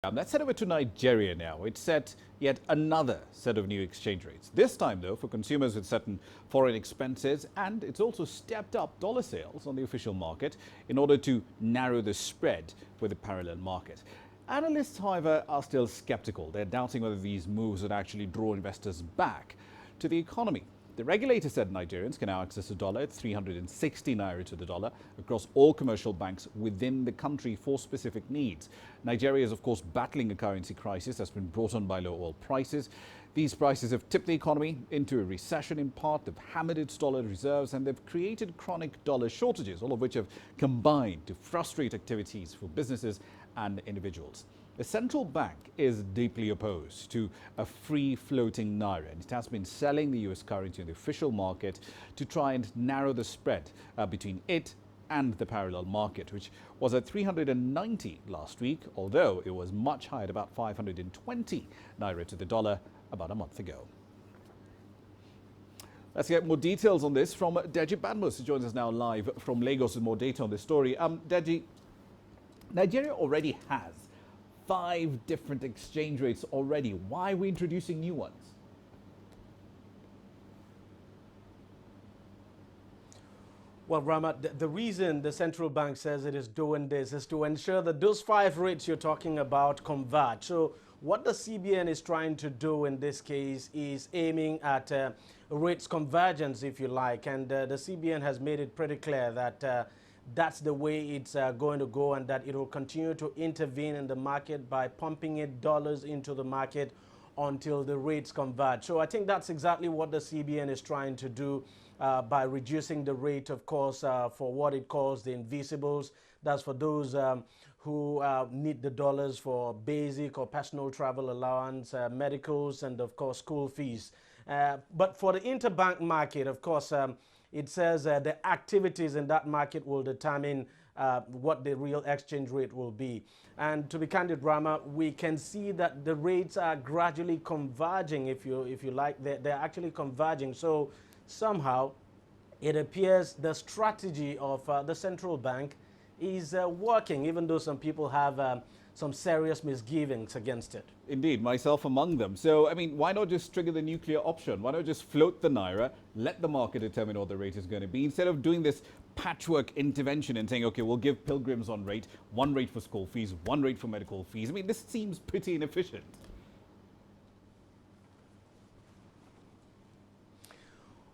Let's head over to Nigeria now. It set yet another set of new exchange rates. This time, though, for consumers with certain foreign expenses, and it's also stepped up dollar sales on the official market in order to narrow the spread with the parallel market. Analysts, however, are still skeptical. They're doubting whether these moves would actually draw investors back to the economy. The regulator said Nigerians can now access the dollar at 360 naira to the dollar across all commercial banks within the country for specific needs. Nigeria is, of course, battling a currency crisis that's been brought on by low oil prices. These prices have tipped the economy into a recession in part. They've hammered its dollar reserves and they've created chronic dollar shortages, all of which have combined to frustrate activities for businesses and individuals. The central bank is deeply opposed to a free-floating naira, and it has been selling the US currency in the official market to try and narrow the spread between it and the parallel market, which was at 390 last week, although it was much higher at about 520 naira to the dollar about a month ago. Let's get more details on this from Deji Badmus, who joins us now live from Lagos with more data on this story. Deji, Nigeria already has 5 different exchange rates already. Why are we introducing new ones? Well, Rama, the reason the central bank says it is doing this is to ensure that those 5 rates you're talking about converge. So what the CBN is trying to do in this case is aiming at rates convergence, if you like. And the CBN has made it pretty clear that that's the way it's going to go, and that it will continue to intervene in the market by pumping it dollars into the market until the rates converge. So I think that's exactly what the CBN is trying to do by reducing the rate, of course, for what it calls the invisibles. That's for those who need the dollars for basic or personal travel allowance, medicals, and of course school fees. But for the interbank market, of course, it says the activities in that market will determine what the real exchange rate will be. And to be candid, Rama, we can see that the rates are gradually converging, if you like. They're actually converging. So somehow it appears the strategy of the central bank is working, even though some people have some serious misgivings against it. Indeed, myself among them. So, I mean, why not just trigger the nuclear option? Why not just float the naira, let the market determine what the rate is going to be, instead of doing this patchwork intervention and saying, okay, we'll give pilgrims on rate, one rate for school fees, one rate for medical fees. I mean, this seems pretty inefficient.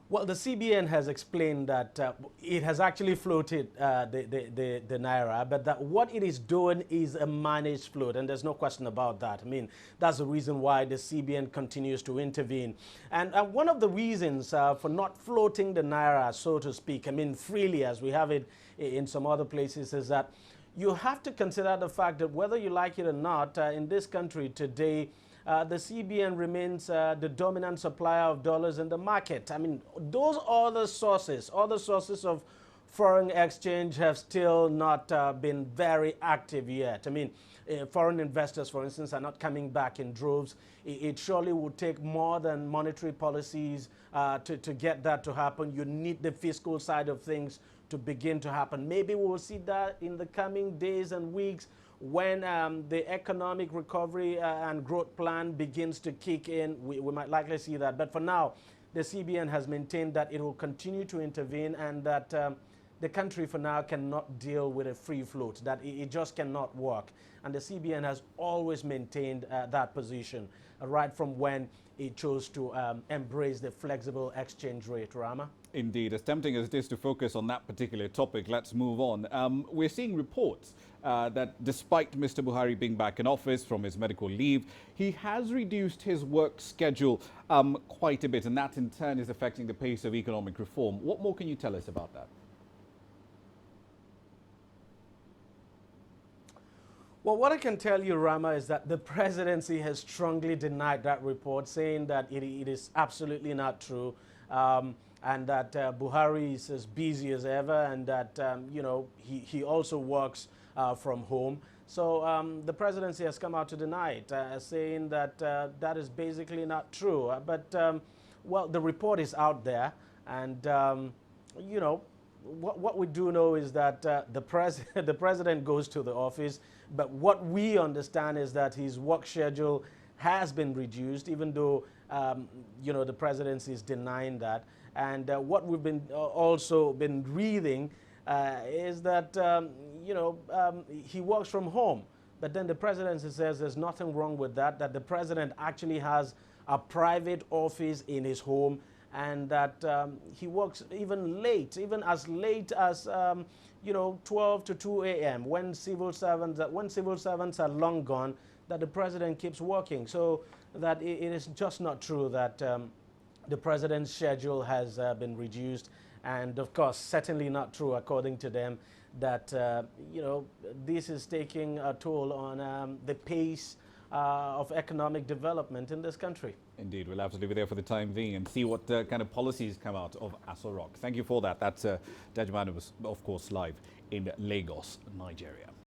Well, the CBN has explained that it has actually floated the naira, but that what it is doing is a managed float, and there's no question about that. I mean, that's the reason why the CBN continues to intervene. And one of the reasons for not floating the naira, so to speak, I mean, freely as we have it in some other places, is that you have to consider the fact that whether you like it or not, in this country today, the CBN remains the dominant supplier of dollars in the market. I mean, those other sources of foreign exchange have still not been very active yet. I mean, foreign investors, for instance, are not coming back in droves. It surely would take more than monetary policies to get that to happen. You need the fiscal side of things to begin to happen. Maybe we'll see that in the coming days and weeks, when the economic recovery and growth plan begins to kick in. We might likely see that. But for now, the CBN has maintained that it will continue to intervene, and that the country for now cannot deal with a free float, that it just cannot work. And the CBN has always maintained that position, right from when it chose to embrace the flexible exchange rate, Rama. Indeed, as tempting as it is to focus on that particular topic, let's move on. We're seeing reports that despite Mr. Buhari being back in office from his medical leave, he has reduced his work schedule quite a bit, and that in turn is affecting the pace of economic reform. What more can you tell us about that? Well, what I can tell you, Rama, is that the presidency has strongly denied that report, saying that it is absolutely not true, and that Buhari is as busy as ever, and that, you know, he also works from home. So the presidency has come out to deny it, saying that that is basically not true. But, well, the report is out there, and, you know, what we do know is that the president goes to the office, but what we understand is that his work schedule has been reduced, even though the presidency is denying that. And what we've been also been reading is that he works from home. But then the presidency says there's nothing wrong with that, that the president actually has a private office in his home, and that he works even as late as 12 to 2 a.m. when civil servants are long gone, that the president keeps working. So that it is just not true that the president's schedule has been reduced, and of course certainly not true according to them that this is taking a toll on the pace of economic development in this country. Indeed, we'll have to leave it there for the time being and see what kind of policies come out of Aso Rock. Thank you for that. That's Dajman was, of course, live in Lagos, Nigeria.